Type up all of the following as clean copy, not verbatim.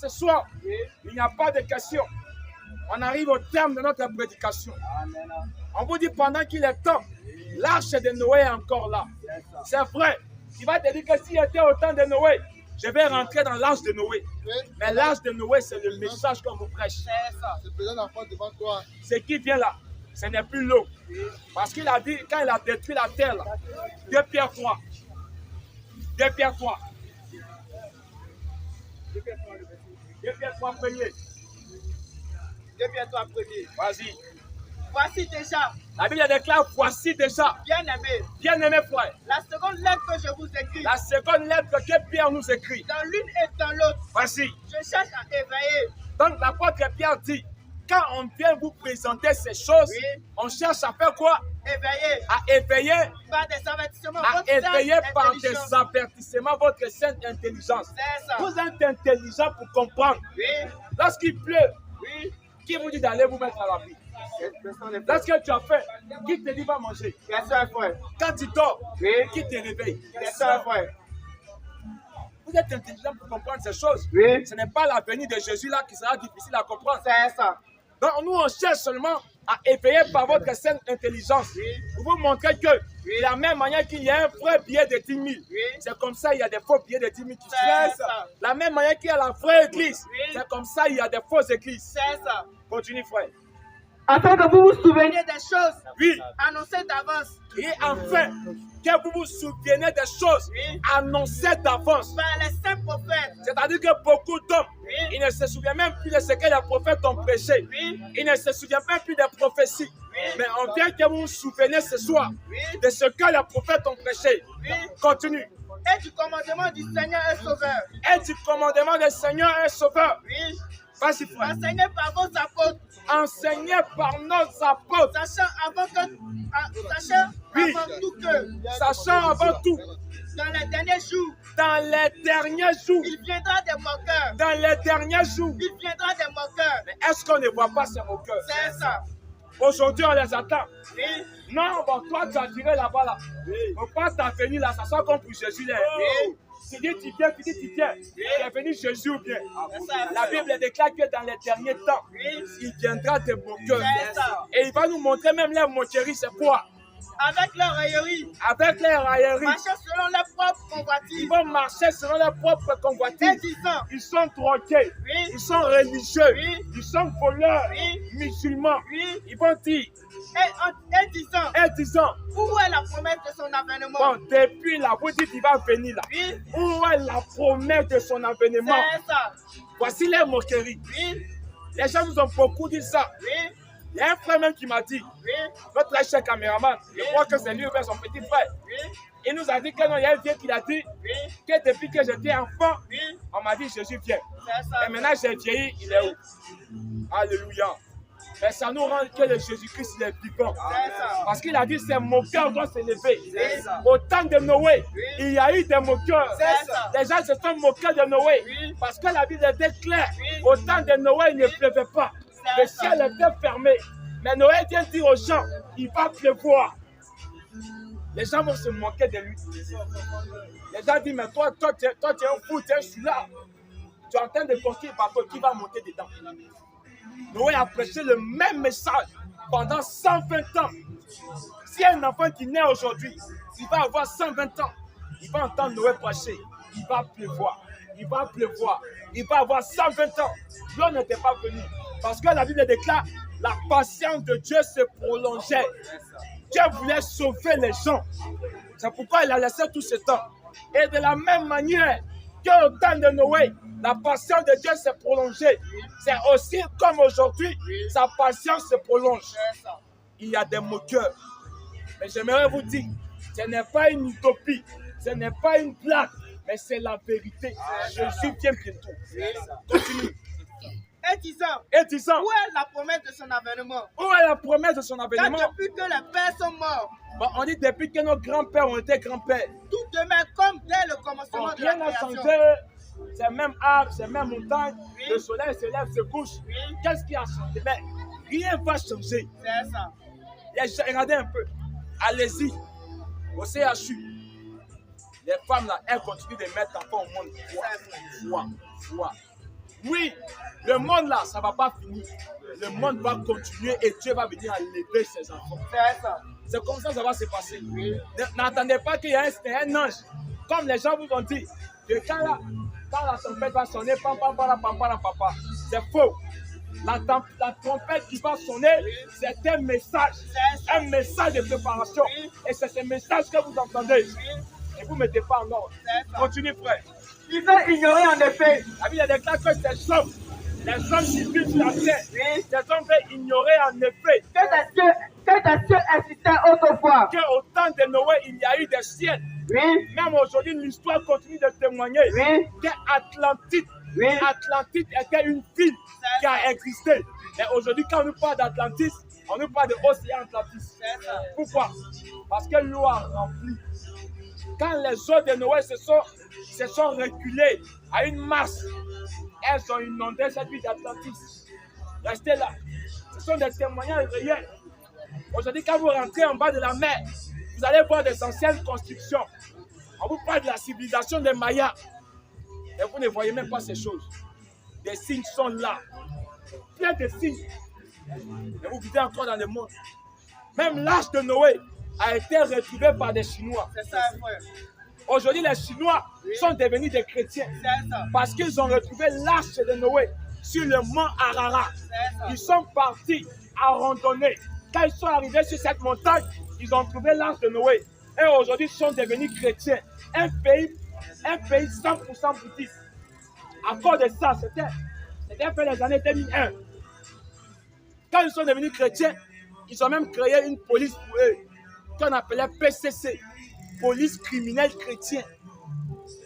ce soir, il n'y a pas de questions. On arrive au terme de notre prédication. On vous dit pendant qu'il est temps, l'arche de Noé est encore là. C'est vrai. Il va te dire que s'il était au temps de Noé, je vais rentrer dans l'arche de Noé. Mais l'arche de Noé, c'est le message qu'on vous prêche. Ce qui vient là, ce n'est plus l'eau. Parce qu'il a dit, quand il a détruit la terre, là, 2 Pierre 3. 2 Pierre 3. 2 Pierre 3 premier. 2 Pierre 3 premier. Vas-y. Voici déjà. La Bible déclare, voici déjà. Bien-aimé frère. La seconde lettre que je vous écris. La seconde lettre que Pierre nous écrit. Dans l'une et dans l'autre. Voici. Je cherche à éveiller. Donc l'apôtre Pierre dit, quand on vient vous présenter ces choses, on cherche à faire quoi? Éveiller. À éveiller. Par des avertissements. À éveiller par des avertissements votre sainte intelligence. Vous êtes intelligent pour comprendre. Lorsqu'il pleut, qui vous dit d'aller vous mettre à l'abri? Lorsque tu as faim, qui te dit va manger? Quand tu dors, qui te réveille? Vous êtes intelligent pour comprendre ces choses. Ce n'est pas la venue de Jésus là qui sera difficile à comprendre. C'est ça. Donc nous on cherche seulement à éveiller par votre sainte intelligence. Pour vous montrer que de la même manière qu'il y a un vrai billet de 10 000, c'est comme ça il y a des faux billets de 10 000 qui se passent. La même manière qu'il y a la vraie église, c'est comme ça il y a des fausses églises. C'est ça. Continue frère. Afin que vous vous souveniez des choses annoncées d'avance. Et enfin, que vous vous souvenez des choses annoncées d'avance. Par les saints prophètes. C'est-à-dire que beaucoup d'hommes, ils ne se souviennent même plus de ce que les prophètes ont prêché. Ils ne se souviennent même plus des prophéties. Mais on vient que vous vous souvenez ce soir de ce que les prophètes ont prêché. Continue. Et du commandement du Seigneur et Sauveur. Et du commandement du Seigneur et Sauveur. Vas-y frère. Enseigné par vos apôtres. Enseigné par nos apôtres. Sachant avant tout que. Sachant avant tout. Dans les derniers jours. Dans les derniers jours. Il viendra des moqueurs. Dans les derniers jours. Il viendra des moqueurs. Mais est-ce qu'on ne voit pas ces moqueurs? C'est ça. Aujourd'hui, on les attend. Non, bon, toi, tu as tiré là-bas. Là. Faut pas t'en venir là, ça sent comme pour Jésus. Là. Tu dis, tu viens, tu dis, tu viens. Tu es venu Jésus ou bien. La Bible déclare que dans les derniers temps, il viendra des moqueurs. Et il va nous montrer même les moqueries, c'est quoi? Avec leur raillerie. Avec leur raillerie. Marcher selon leurs propres convoitises. Ils vont marcher selon leurs propres convoitises. Ils sont troqués. Ils sont religieux. Ils sont voleurs. Musulmans. Ils vont dire. Et disant. Où est la promesse de son avènement? Bon, depuis là, vous dites qu'il va venir là. Où est la promesse de son avènement? C'est ça. Voici les moqueries. Les gens nous ont beaucoup dit ça. Il y a un frère même qui m'a dit, notre très cher caméraman, je crois que c'est lui ou son petit frère. Il nous a dit que non, il y a un vieux qui a dit que depuis que j'étais enfant, on m'a dit Jésus vient. Et maintenant j'ai vieilli, il est où? Alléluia. Mais ça nous rend que le Jésus-Christ il est vivant. Parce qu'il a dit ces moqueurs doivent s'élever. Au temps de Noé, il y a eu des moqueurs. Les gens se sont moqués de Noé. Parce que la Bible était claire. Au temps de Noé, il ne pleuvait pas. Le ciel était fermé. Mais Noé vient dire aux gens, il va pleuvoir. Les gens vont se moquer de lui. Les gens disent, mais toi tu es un fou, tu es un celui-là. Tu es en train de construire un bateau qui va monter dedans. Noé a prêché le même message pendant 120 ans. Si un enfant qui naît aujourd'hui, il va avoir 120 ans, il va entendre Noé prêcher. Il va pleuvoir. Il va pleuvoir. Il va avoir 120 ans. L'eau n'était pas venue. Parce que la Bible déclare, la patience de Dieu se prolongeait. Dieu voulait sauver les gens. C'est pourquoi il a laissé tout ce temps. Et de la même manière qu'au temps de Noé, la patience de Dieu s'est prolongée. C'est aussi comme aujourd'hui, sa patience se prolonge. Il y a des moqueurs. Mais j'aimerais vous dire, ce n'est pas une utopie, ce n'est pas une blague, mais c'est la vérité. Jésus vient bientôt. Continue. Et disant, où est la promesse de son avènement? Où est la promesse de son avènement? Car depuis que les pères sont morts. Bon, on dit depuis que nos grands-pères ont été grands-pères. Tout demeure comme dès le commencement de la rien n'a création. changé. C'est le même arbre, c'est la même montagne. Le soleil se lève, se couche. Qu'est-ce qui a changé? Mais rien ne va changer. C'est ça. Regardez un peu. Allez-y. Au CHU. Les femmes là, elles continuent de mettre enfants au monde. Foi. Oui, le monde là, ça ne va pas finir. Le monde va continuer et Dieu va venir enlever ses enfants. C'est ça. C'est comme ça va se passer. N'attendez pas qu'il y ait un ange. Comme les gens vous ont dit, que quand la tempête va sonner, papa, c'est faux. La trompette qui va sonner, c'est un message de préparation. Et c'est ce message que vous entendez. Et vous ne mettez pas en ordre. Continue, frère. Il veut ignorer en effet. La Bible déclare que ces hommes, les hommes qui vivent sur la terre, ces hommes veulent ignorer en effet que des cieux existaient autrefois. Qu'au temps de Noé, il y a eu des ciels. Oui. Même aujourd'hui, l'histoire continue de témoigner qu'Atlantide était une ville qui a existé. Et aujourd'hui, quand on nous parle d'Atlantis, on nous parle de l'océan Atlantis. Pourquoi? Parce que l'eau a rempli. Quand les eaux de Noé se sont reculées à une masse, elles ont inondé cette ville d'Atlantis. Restez là. Ce sont des témoignages réels. Aujourd'hui, quand vous rentrez en bas de la mer, vous allez voir des anciennes constructions. On vous parle de la civilisation des Mayas. Et vous ne voyez même pas ces choses. Des signes sont là. Plein de signes. Et vous vivez encore dans le monde. Même l'âge de Noé a été retrouvé par des Chinois. C'est ça, frère. Aujourd'hui, les Chinois sont devenus des chrétiens. Parce qu'ils ont retrouvé l'arche de Noé sur le mont Ararat. Ils sont partis à randonner. Quand ils sont arrivés sur cette montagne, ils ont trouvé l'arche de Noé. Et aujourd'hui, ils sont devenus chrétiens. Un pays 100% bouddhiste. À cause de ça, c'était fait les années 2001. Quand ils sont devenus chrétiens, ils ont même créé une police pour eux, qu'on appelait PCC, police criminelle chrétienne.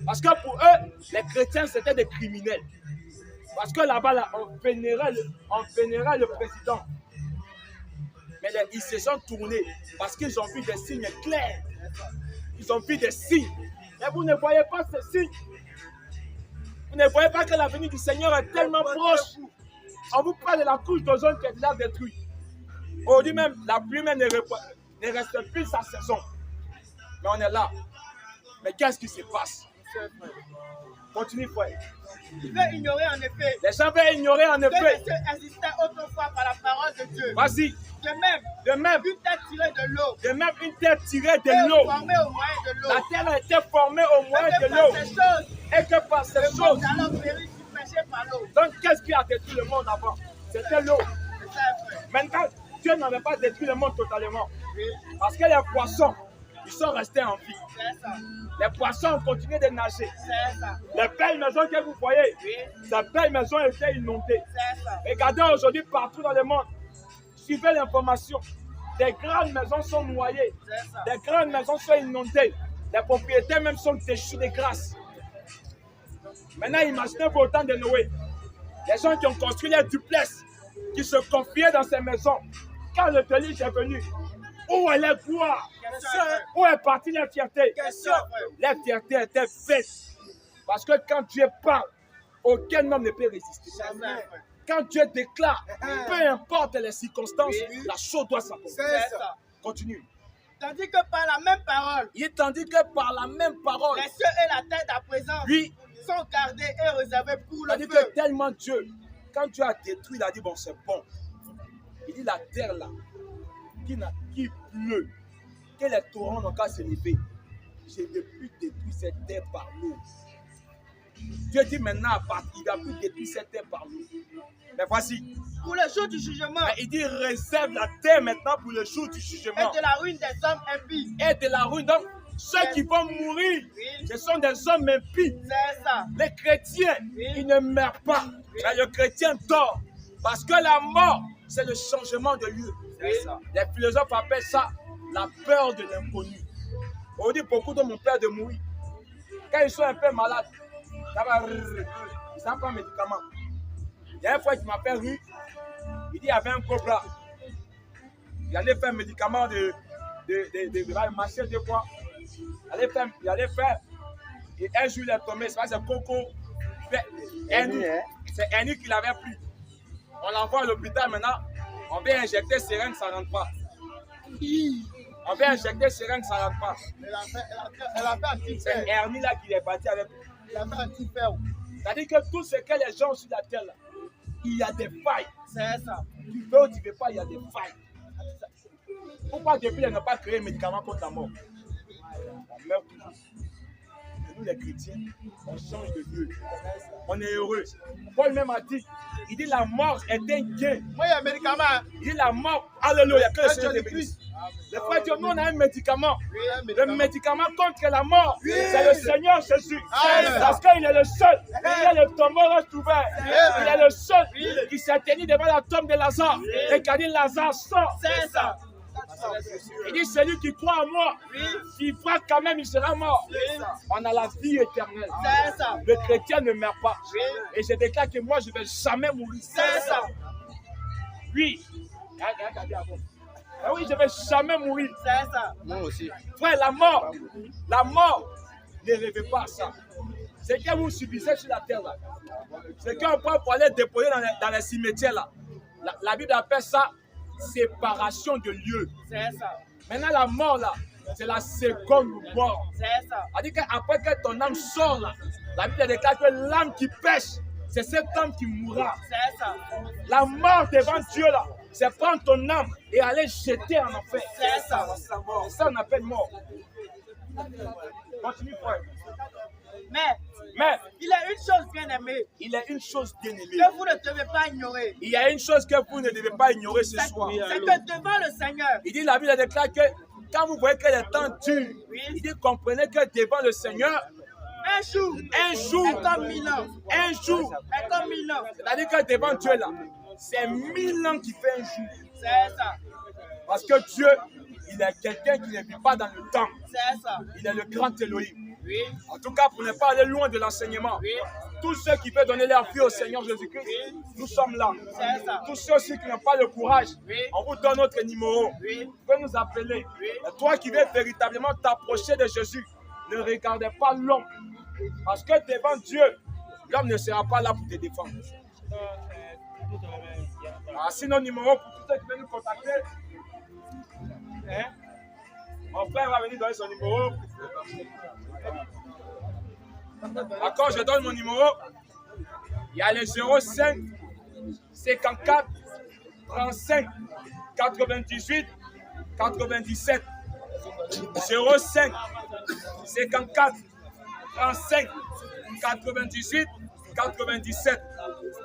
Parce que pour eux, les chrétiens, c'était des criminels. Parce que là-bas, on vénérait le président. Mais ils se sont tournés parce qu'ils ont vu des signes clairs. Ils ont vu des signes. Mais vous ne voyez pas ces signes. Vous ne voyez pas que la venue du Seigneur est tellement proche. On vous parle de la couche d'ozone qui est déjà détruite. Aujourd'hui même, la pluie même ne reste plus sa saison. Mais on est là. Mais qu'est-ce qui se passe? Continue, frère. Il veut ignorer en effet. Les gens veulent ignorer en effet. Que les cieux existaient autrefois par la parole de Dieu. Vas-y. De même, une terre tirée de l'eau. De même, une terre tirée de l'eau. Formée au moyen de l'eau. La terre a été formée au moyen de l'eau. Et que par ces choses, le monde alors périt submergé par l'eau. Donc, qu'est-ce qui a détruit le monde avant? C'était l'eau. Maintenant, Dieu n'avait pas détruit le monde totalement. Parce que les poissons, ils sont restés en vie. Les poissons ont continué de nager. Les belles maisons que vous voyez, ces belles maisons étaient inondées. Regardez aujourd'hui partout dans le monde. Suivez l'information. Des grandes maisons sont noyées. Des grandes maisons sont inondées. Les propriétaires même sont déchus de grâce. Maintenant, imaginez-vous au temps de Noé. Les gens qui ont construit les duplex, qui se confiaient dans ces maisons. Quand le déluge est venu, où est la gloire? Où est partie la fierté? La fierté était faite. Parce que quand Dieu parle, aucun homme ne peut résister. Quand Dieu déclare, peu importe les circonstances, la chose doit s'accomplir. Continue. Tandis que par la même parole, les cieux et la terre d'à présent sont gardés et réservés pour le feu. Que tellement Dieu, quand Dieu a détruit, il a dit bon, c'est bon. Il dit la terre là, qui pleut, que les torrents n'ont qu'à se lever. Je ne vais plus détruire cette terre par l'eau. Dieu dit maintenant, il ne va plus détruire cette terre par l'eau. Mais voici. Pour le jour du jugement. Mais il dit réserve la terre maintenant pour le jour du jugement. Et de la ruine des hommes impies. Et de la ruine. Donc, ceux qui vont mourir, ce sont des hommes impies. C'est ça. Les chrétiens, ils ne meurent pas. Mais le chrétien dort. Parce que la mort, c'est le changement de lieu. Les philosophes appellent ça la peur de l'inconnu. On dit beaucoup d'hommes ont peur de mourir. Quand ils sont un peu malades, ils n'ont pas de médicaments. Il y a une fois qu'il m'appelle Rue, il dit qu'il y avait un cobra. Il allait faire un médicament de marcher deux fois. Il allait faire. Et un jour il est tombé, c'est Coco. C'est Ernie qui l'avait pris. On l'envoie à l'hôpital maintenant. On vient injecter seringue, ça ne rentre pas. On vient injecter seringue, ça ne rentre pas. C'est Ernie là qui est parti avec lui. Il a fait un petit fer. C'est-à-dire que tout ce que les gens sur la terre, là, il y a des failles. C'est ça. Tu veux ou tu ne veux pas, il y a des failles. Pourquoi depuis il n'a pas créé un médicament contre la mort? On meurt toujours. Et nous les chrétiens, on change de Dieu. On est heureux. Paul même a dit, il dit la mort est un gain. Moi, il y a un médicament. Il dit la mort, alléluia, que le Seigneur te bénisse. Le frère dit, nous on a un médicament. Le médicament contre la mort, c'est le Seigneur Jésus. Parce qu'il est le seul. Il est le tombeau reste ouvert. Il est le seul qui s'est tenu devant la tombe de Lazare et qui a dit Lazare sort. C'est ça. Il dit celui qui croit en moi, s'il croit quand même, il sera mort. On a la vie éternelle. C'est ça. Le chrétien ne meurt pas. Et je déclare que moi, je ne vais jamais mourir. C'est ça. Oui. Ah oui, je ne vais jamais mourir. C'est ça. Moi aussi. Frère, la mort, ne rêvez pas à ça. C'est que vous subissez sur la terre là. C'est qu'on prend pour aller déposer dans les cimetières là. La Bible appelle ça séparation de lieux. C'est ça. Maintenant, la mort là, c'est la seconde mort. C'est ça. C'est-à-dire qu'après que ton âme sort là, la Bible déclare que l'âme qui pêche, c'est cette âme qui mourra. C'est ça. La mort devant Dieu là, c'est prendre ton âme et aller jeter en enfer. C'est ça. C'est ça qu'on appelle mort. Continue, frère. Mais il y a une chose bien aimée il y a une chose bien aimée. que vous ne devez pas ignorer. Il y a une chose que vous ne devez pas ignorer ce soir. C'est que devant le Seigneur, Il dit, la Bible déclare que quand vous voyez que les temps durent, il dit, comprenez que devant le Seigneur, un jour est comme 1000 ans. un jour, Est comme 1000 ans. c'est-à-dire que devant Dieu là, c'est 1000 ans qui fait un jour. C'est ça. Parce que Dieu, il est quelqu'un qui ne vit pas dans le temps. C'est ça. Il est le grand Elohim. Oui. En tout cas, pour ne pas aller loin de l'enseignement, tous ceux qui veulent donner leur vie au Seigneur Jésus-Christ, nous sommes là. C'est ça. Tous ceux aussi qui n'ont pas le courage, on vous donne notre numéro. Oui. Vous pouvez nous appeler. Et toi qui veux véritablement t'approcher de Jésus, ne regardez pas l'homme. Parce que devant Dieu, l'homme ne sera pas là pour te défendre. Voici nos numéros pour tous ceux qui veulent nous contacter. Mon frère va venir donner son numéro. D'accord, je donne mon numéro. Il y a le 05 54 35 98 97. 05 54 35 98 97.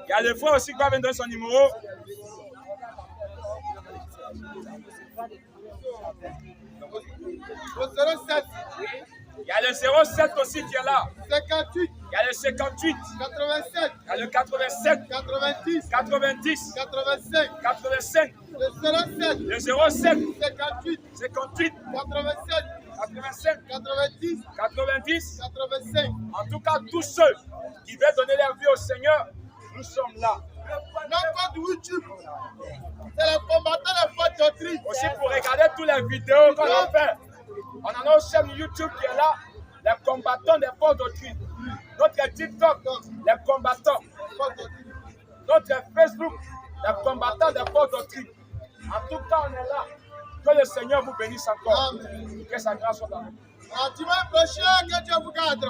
Il y a le frère aussi qui va venir donner son numéro. Le 07. Il y a le 07 aussi qui est là. 58. Il y a le 58. 87. Il y a le 87. 90. 90. 85. 85. Le 07. Le 07. 58. 58. 87. 85. 90. 90. 85. En tout cas, tous ceux qui veulent donner leur vie au Seigneur, nous sommes là. Notre compte YouTube, c'est le combattant de votre doctrine. Aussi pour regarder toutes les vidéos qu'on a fait. On a notre chaîne YouTube qui est là, les combattants des forces doctrines. Notre TikTok, les combattants. Notre Facebook, les combattants des forces doctrines. En tout cas, on est là. Que le Seigneur vous bénisse encore. Amen. Que sa grâce soit dans nous. À dimanche prochain, que Dieu vous garde.